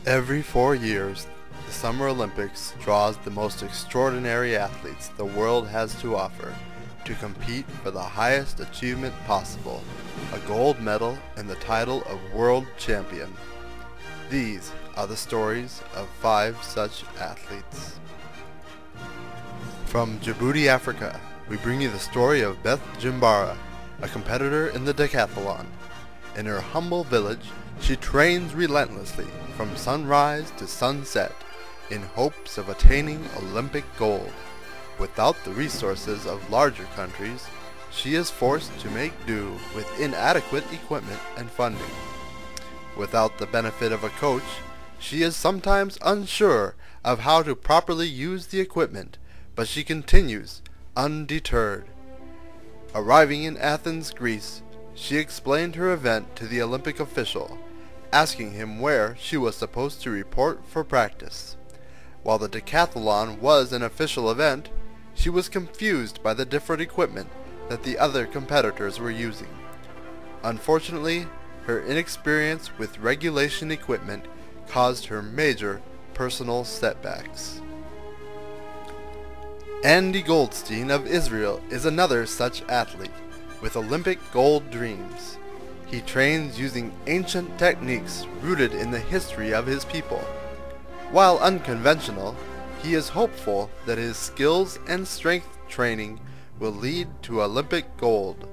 Every 4 years, the Summer Olympics draws the most extraordinary athletes the world has to offer to compete for the highest achievement possible, a gold medal and the title of world champion. These are the stories of 5 such athletes. From Djibouti, Africa, we bring you the story of Beth Jimbara, a competitor in the decathlon. In her humble village, she trains relentlessly from sunrise to sunset in hopes of attaining Olympic gold. Without the resources of larger countries, she is forced to make do with inadequate equipment and funding. Without the benefit of a coach, she is sometimes unsure of how to properly use the equipment, but she continues undeterred. Arriving in Athens, Greece, she explained her event to the Olympic official, asking him where she was supposed to report for practice. While the decathlon was an official event, she was confused by the different equipment that the other competitors were using. Unfortunately, her inexperience with regulation equipment caused her major personal setbacks. Andy Goldstein of Israel is another such athlete with Olympic gold dreams. He trains using ancient techniques rooted in the history of his people. While unconventional, he is hopeful that his skills and strength training will lead to Olympic gold.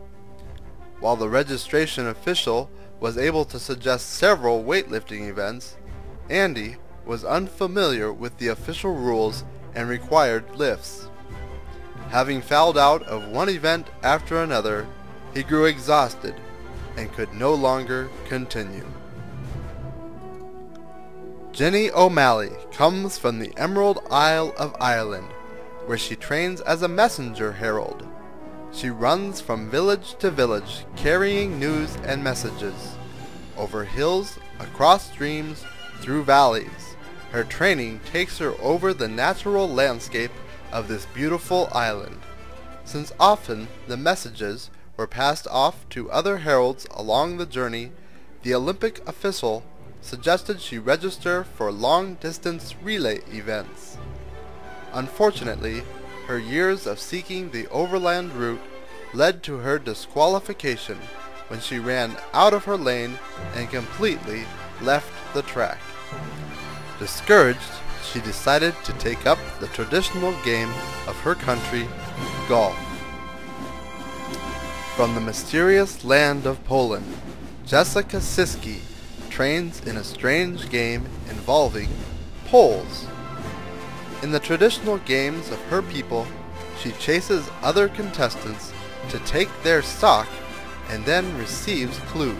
While the registration official was able to suggest several weightlifting events, Andy was unfamiliar with the official rules and required lifts. Having fouled out of one event after another, he grew exhausted and could no longer continue. Jenny O'Malley comes from the Emerald Isle of Ireland, where she trains as a messenger herald. She runs from village to village carrying news and messages. Over hills, across streams, through valleys, her training takes her over the natural landscape of this beautiful island. Since often the messages were passed off to other heralds along the journey, the Olympic official suggested she register for long-distance relay events. Unfortunately, her years of seeking the overland route led to her disqualification when she ran out of her lane and completely left the track. Discouraged, she decided to take up the traditional game of her country, golf. From the mysterious land of Poland, Jessica Siski trains in a strange game involving poles. In the traditional games of her people, she chases other contestants to take their stock and then receives clues.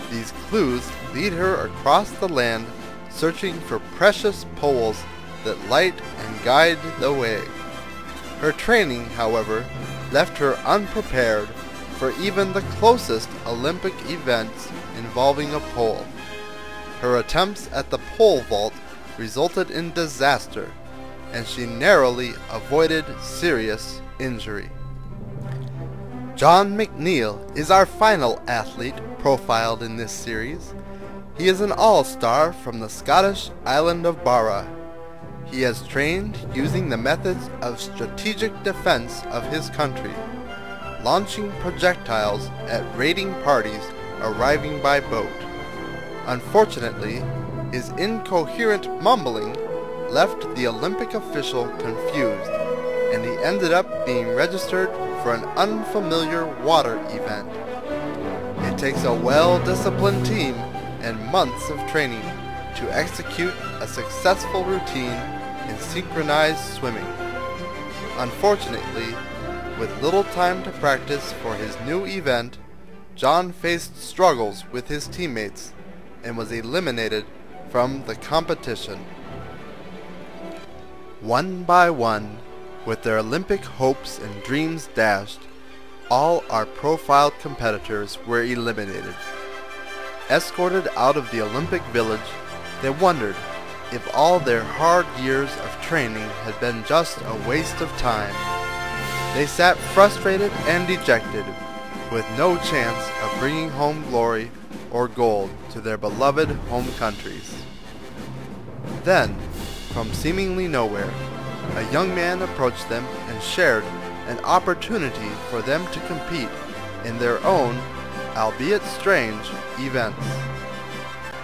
These clues lead her across the land searching for precious poles that light and guide the way. Her training, however, left her unprepared for even the closest Olympic events involving a pole. Her attempts at the pole vault resulted in disaster, and she narrowly avoided serious injury. John McNeil is our final athlete profiled in this series. He is an all-star from the Scottish island of Barra. He has trained using the methods of strategic defense of his country, launching projectiles at raiding parties arriving by boat. Unfortunately, his incoherent mumbling left the Olympic official confused, and he ended up being registered for an unfamiliar water event. It takes a well-disciplined team and months of training to execute a successful routine in synchronized swimming. Unfortunately, with little time to practice for his new event, John faced struggles with his teammates and was eliminated from the competition. One by one, with their Olympic hopes and dreams dashed, all our profiled competitors were eliminated. Escorted out of the Olympic village, they wondered if all their hard years of training had been just a waste of time. They sat frustrated and dejected, with no chance of bringing home glory or gold to their beloved home countries. Then, from seemingly nowhere, a young man approached them and shared an opportunity for them to compete in their own, albeit strange, events.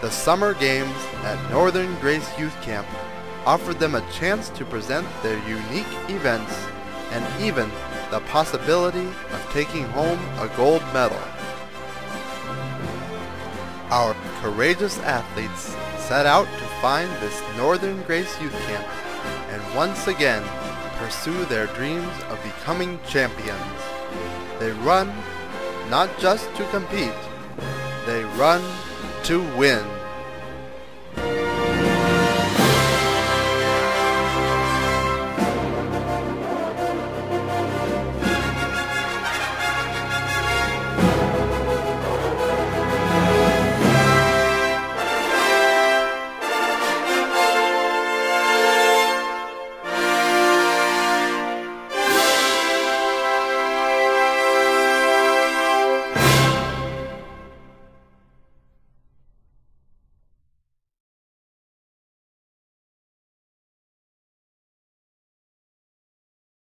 The Summer Games at Northern Grace Youth Camp offered them a chance to present their unique events and even the possibility of taking home a gold medal. Our courageous athletes set out to find this Northern Grace Youth Camp and once again pursue their dreams of becoming champions. They run not just to compete, they run to win.